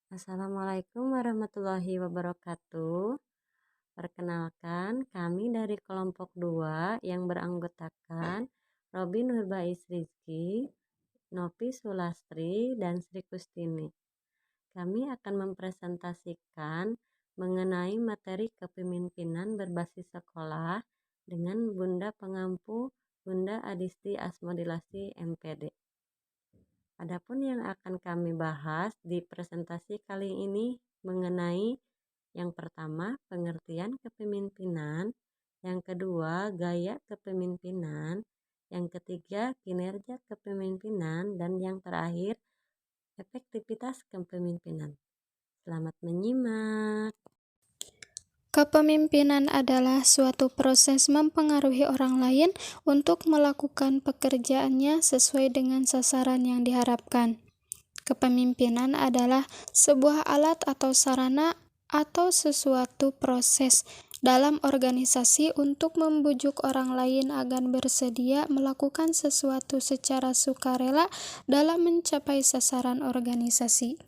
Assalamualaikum warahmatullahi wabarakatuh. Perkenalkan, kami dari kelompok 2 yang beranggotakan Robi Nurbais Rizky, Nopi Sulastri, dan Sri Kustini. Kami akan mempresentasikan mengenai materi kepemimpinan berbasis sekolah dengan Bunda Pengampu Bunda Adisti Asmodilasi MPD. Adapun yang akan kami bahas di presentasi kali ini mengenai yang pertama, pengertian kepemimpinan, yang kedua, gaya kepemimpinan, yang ketiga, kinerja kepemimpinan, dan yang terakhir, efektivitas kepemimpinan. Selamat menyimak. Kepemimpinan adalah suatu proses mempengaruhi orang lain untuk melakukan pekerjaannya sesuai dengan sasaran yang diharapkan. Kepemimpinan adalah sebuah alat atau sarana atau sesuatu proses dalam organisasi untuk membujuk orang lain agar bersedia melakukan sesuatu secara sukarela dalam mencapai sasaran organisasi.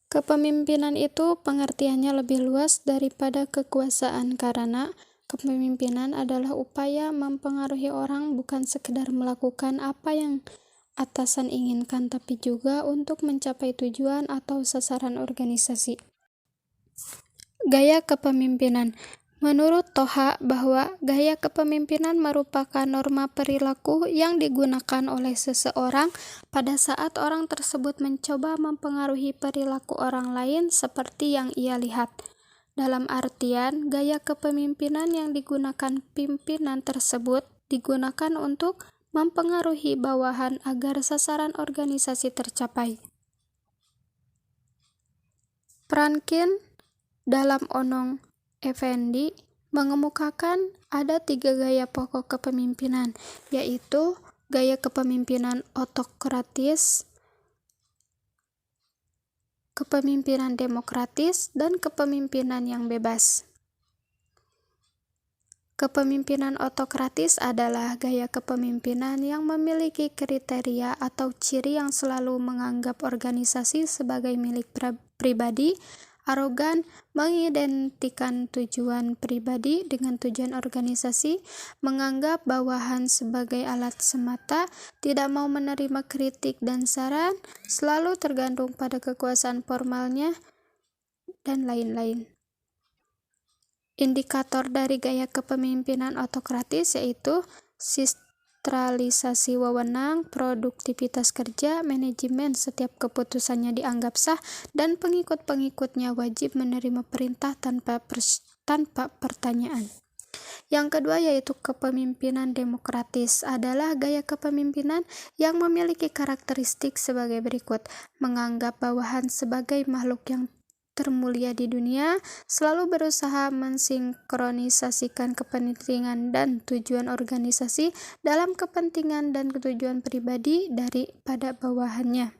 Kepemimpinan itu pengertiannya lebih luas daripada kekuasaan karena kepemimpinan adalah upaya mempengaruhi orang bukan sekedar melakukan apa yang atasan inginkan tapi juga untuk mencapai tujuan atau sasaran organisasi. Gaya kepemimpinan. Menurut Toha bahwa gaya kepemimpinan merupakan norma perilaku yang digunakan oleh seseorang pada saat orang tersebut mencoba mempengaruhi perilaku orang lain seperti yang ia lihat. Dalam artian, gaya kepemimpinan yang digunakan pimpinan tersebut digunakan untuk mempengaruhi bawahan agar sasaran organisasi tercapai. Franklin dalam Onong Effendi mengemukakan ada 3 gaya pokok kepemimpinan, yaitu gaya kepemimpinan otokratis, kepemimpinan demokratis, dan kepemimpinan yang bebas. Kepemimpinan otokratis adalah gaya kepemimpinan yang memiliki kriteria atau ciri yang selalu menganggap organisasi sebagai milik pribadi, arogan, mengidentikan tujuan pribadi dengan tujuan organisasi, menganggap bawahan sebagai alat semata, tidak mau menerima kritik dan saran, selalu tergantung pada kekuasaan formalnya, dan lain-lain. Indikator dari gaya kepemimpinan otokratis yaitu sentralisasi wewenang, produktivitas kerja, manajemen setiap keputusannya dianggap sah, dan pengikut-pengikutnya wajib menerima perintah tanpa pertanyaan. Yang kedua yaitu kepemimpinan demokratis adalah gaya kepemimpinan yang memiliki karakteristik sebagai berikut: menganggap bawahan sebagai makhluk yang termulia di dunia, selalu berusaha mensinkronisasikan kepentingan dan tujuan organisasi dalam kepentingan dan tujuan pribadi daripada bawahannya.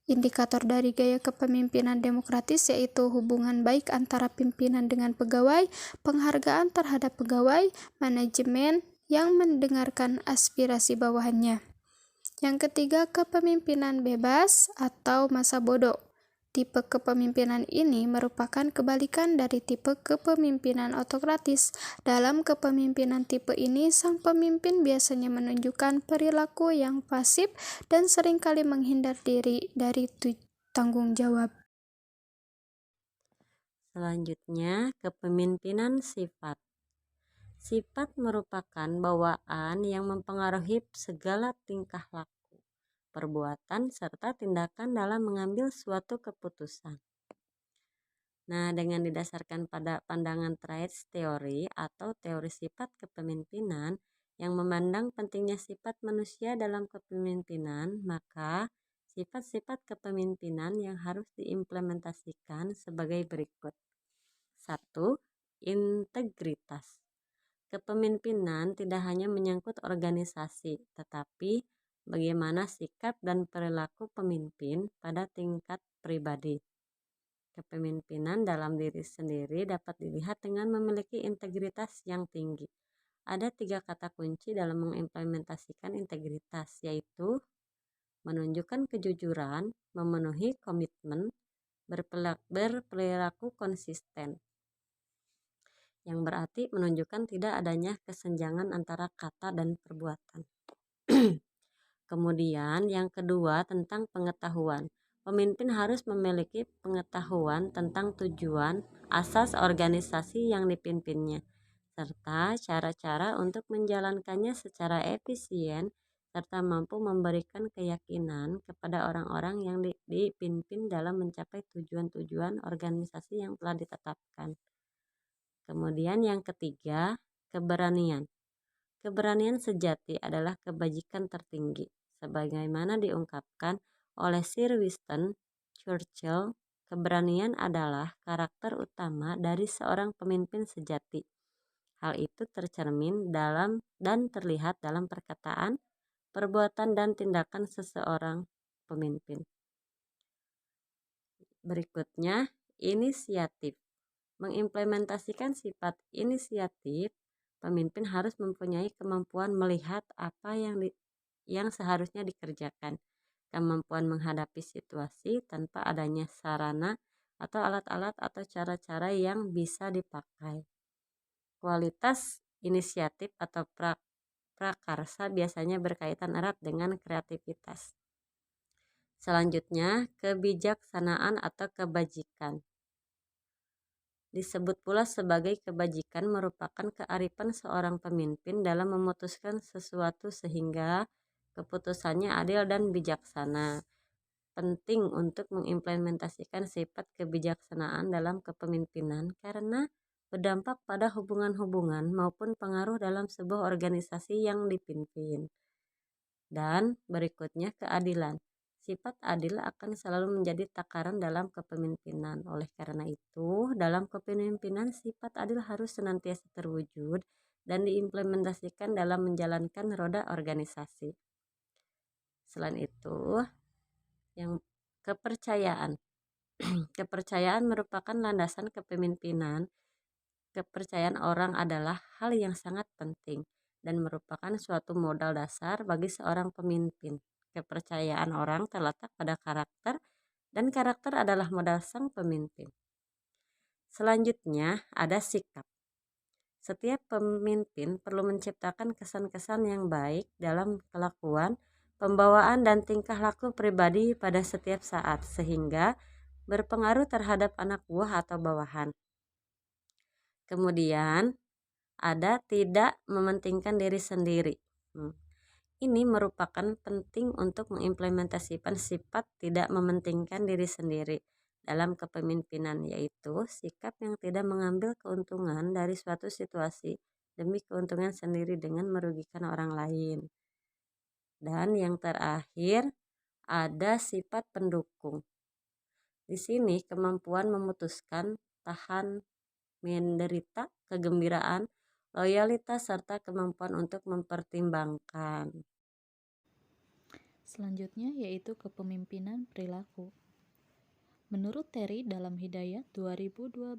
Indikator dari gaya kepemimpinan demokratis yaitu hubungan baik antara pimpinan dengan pegawai, penghargaan terhadap pegawai, manajemen yang mendengarkan aspirasi bawahannya. Yang ketiga, kepemimpinan bebas atau masa bodoh. Tipe kepemimpinan ini merupakan kebalikan dari tipe kepemimpinan otokratis. Dalam kepemimpinan tipe ini, sang pemimpin biasanya menunjukkan perilaku yang pasif dan seringkali menghindar diri dari tanggung jawab. Selanjutnya, kepemimpinan sifat. Sifat merupakan bawaan yang mempengaruhi segala tingkah laku, perbuatan, serta tindakan dalam mengambil suatu keputusan. Nah, dengan didasarkan pada pandangan traits teori atau teori sifat kepemimpinan yang memandang pentingnya sifat manusia dalam kepemimpinan, maka sifat-sifat kepemimpinan yang harus diimplementasikan sebagai berikut. 1. Integritas. Kepemimpinan tidak hanya menyangkut organisasi, tetapi bagaimana sikap dan perilaku pemimpin pada tingkat pribadi. Kepemimpinan dalam diri sendiri dapat dilihat dengan memiliki integritas yang tinggi. Ada 3 kata kunci dalam mengimplementasikan integritas, yaitu menunjukkan kejujuran, memenuhi komitmen, berperilaku konsisten, yang berarti menunjukkan tidak adanya kesenjangan antara kata dan perbuatan. Kemudian yang kedua tentang pengetahuan. Pemimpin harus memiliki pengetahuan tentang tujuan, asas organisasi yang dipimpinnya, serta cara-cara untuk menjalankannya secara efisien, serta mampu memberikan keyakinan kepada orang-orang yang dipimpin dalam mencapai tujuan-tujuan organisasi yang telah ditetapkan. Kemudian yang ketiga, keberanian. Keberanian sejati adalah kebajikan tertinggi, sebagaimana diungkapkan oleh Sir Winston Churchill. Keberanian adalah karakter utama dari seorang pemimpin sejati. Hal itu tercermin dalam dan terlihat dalam perkataan, perbuatan, dan tindakan seseorang pemimpin. Berikutnya, inisiatif. Mengimplementasikan sifat inisiatif, pemimpin harus mempunyai kemampuan melihat apa yang seharusnya dikerjakan, kemampuan menghadapi situasi tanpa adanya sarana atau alat-alat atau cara-cara yang bisa dipakai. Kualitas inisiatif atau prakarsa biasanya berkaitan erat dengan kreativitas. Selanjutnya, kebijaksanaan atau kebajikan. Disebut pula sebagai kebajikan merupakan kearifan seorang pemimpin dalam memutuskan sesuatu sehingga keputusannya adil dan bijaksana. Penting untuk mengimplementasikan sifat kebijaksanaan dalam kepemimpinan karena berdampak pada hubungan-hubungan maupun pengaruh dalam sebuah organisasi yang dipimpin. Dan berikutnya keadilan. Sifat adil akan selalu menjadi takaran dalam kepemimpinan. Oleh karena itu, dalam kepemimpinan sifat adil harus senantiasa terwujud dan diimplementasikan dalam menjalankan roda organisasi. Selain itu, yang kepercayaan. Kepercayaan merupakan landasan kepemimpinan. Kepercayaan orang adalah hal yang sangat penting dan merupakan suatu modal dasar bagi seorang pemimpin. Kepercayaan orang terletak pada karakter, dan karakter adalah modal sang pemimpin. Selanjutnya ada sikap. Setiap pemimpin perlu menciptakan kesan-kesan yang baik dalam kelakuan, pembawaan, dan tingkah laku pribadi pada setiap saat, sehingga berpengaruh terhadap anak buah atau bawahan. Kemudian ada tidak mementingkan diri sendiri. Ini merupakan penting untuk mengimplementasikan sifat tidak mementingkan diri sendiri dalam kepemimpinan, yaitu sikap yang tidak mengambil keuntungan dari suatu situasi demi keuntungan sendiri dengan merugikan orang lain. Dan yang terakhir ada sifat pendukung. Di sini kemampuan memutuskan, tahan, menderita, kegembiraan, loyalitas, serta kemampuan untuk mempertimbangkan. Selanjutnya yaitu kepemimpinan perilaku. Menurut Terry dalam Hidayat 2012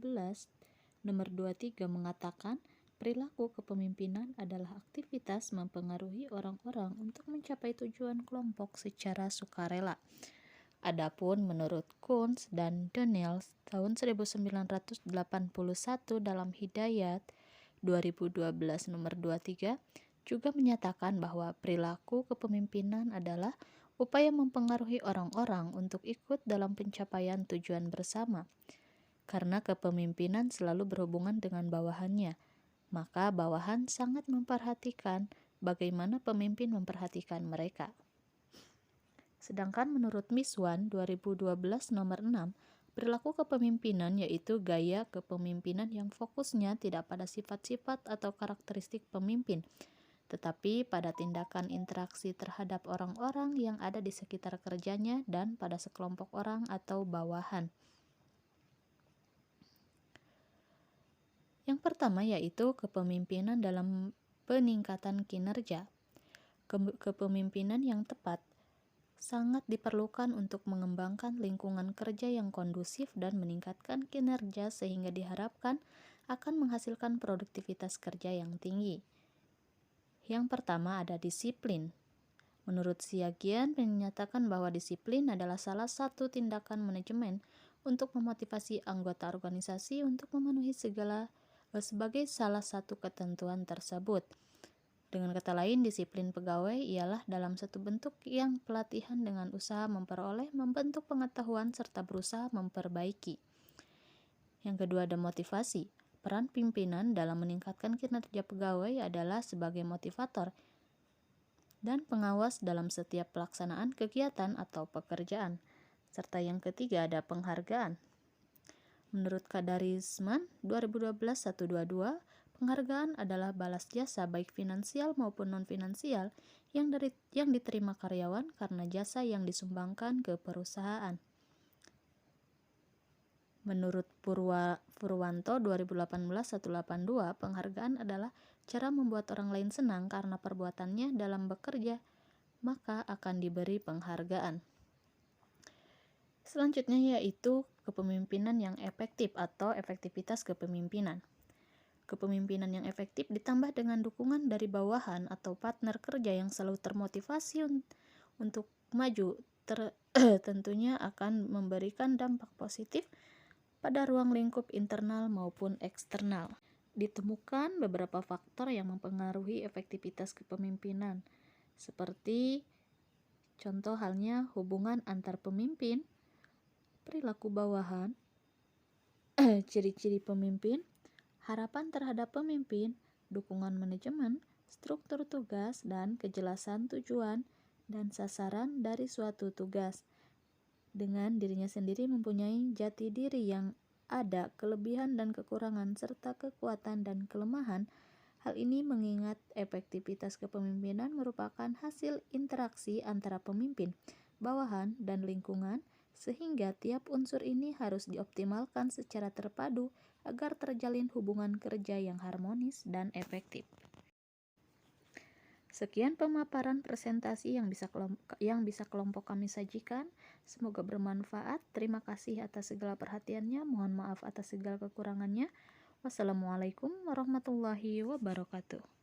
nomor 23 mengatakan, perilaku kepemimpinan adalah aktivitas mempengaruhi orang-orang untuk mencapai tujuan kelompok secara sukarela. Adapun menurut Kunz dan Daniels tahun 1981 dalam Hidayat 2012 nomor 23 juga menyatakan bahwa perilaku kepemimpinan adalah upaya mempengaruhi orang-orang untuk ikut dalam pencapaian tujuan bersama. Karena kepemimpinan selalu berhubungan dengan bawahannya, maka bawahan sangat memperhatikan bagaimana pemimpin memperhatikan mereka. Sedangkan menurut Miswan 2012 nomor 6, perilaku kepemimpinan yaitu gaya kepemimpinan yang fokusnya tidak pada sifat-sifat atau karakteristik pemimpin, tetapi pada tindakan interaksi terhadap orang-orang yang ada di sekitar kerjanya dan pada sekelompok orang atau bawahan. Yang pertama yaitu kepemimpinan dalam peningkatan kinerja. Kepemimpinan yang tepat sangat diperlukan untuk mengembangkan lingkungan kerja yang kondusif dan meningkatkan kinerja sehingga diharapkan akan menghasilkan produktivitas kerja yang tinggi. Yang pertama ada disiplin. Menurut Siagian menyatakan bahwa disiplin adalah salah satu tindakan manajemen untuk memotivasi anggota organisasi untuk memenuhi sebagai salah satu ketentuan tersebut. Dengan kata lain, disiplin pegawai ialah dalam satu bentuk yang pelatihan dengan usaha membentuk pengetahuan serta berusaha memperbaiki. Yang kedua ada motivasi. Peran pimpinan dalam meningkatkan kinerja pegawai adalah sebagai motivator dan pengawas dalam setiap pelaksanaan kegiatan atau pekerjaan. Serta yang ketiga ada penghargaan. Menurut Kadarisman 2012-122, penghargaan adalah balas jasa baik finansial maupun non-finansial yang diterima karyawan karena jasa yang disumbangkan ke perusahaan. Menurut Purwanto 2018-182, penghargaan adalah cara membuat orang lain senang karena perbuatannya dalam bekerja, maka akan diberi penghargaan. Selanjutnya yaitu kepemimpinan yang efektif atau efektivitas kepemimpinan. Kepemimpinan yang efektif ditambah dengan dukungan dari bawahan atau partner kerja yang selalu termotivasi untuk maju, tentunya akan memberikan dampak positif pada ruang lingkup internal maupun eksternal. Ditemukan beberapa faktor yang mempengaruhi efektivitas kepemimpinan, seperti contoh halnya hubungan antar pemimpin, perilaku bawahan, ciri-ciri pemimpin, harapan terhadap pemimpin, dukungan manajemen, struktur tugas, dan kejelasan tujuan dan sasaran dari suatu tugas. Dengan dirinya sendiri mempunyai jati diri yang ada kelebihan dan kekurangan serta kekuatan dan kelemahan. Hal ini mengingat efektivitas kepemimpinan merupakan hasil interaksi antara pemimpin, bawahan, dan lingkungan, sehingga tiap unsur ini harus dioptimalkan secara terpadu agar terjalin hubungan kerja yang harmonis dan efektif. Sekian pemaparan presentasi yang bisa kelompok kami sajikan. Semoga bermanfaat. Terima kasih atas segala perhatiannya. Mohon maaf atas segala kekurangannya. Wassalamualaikum warahmatullahi wabarakatuh.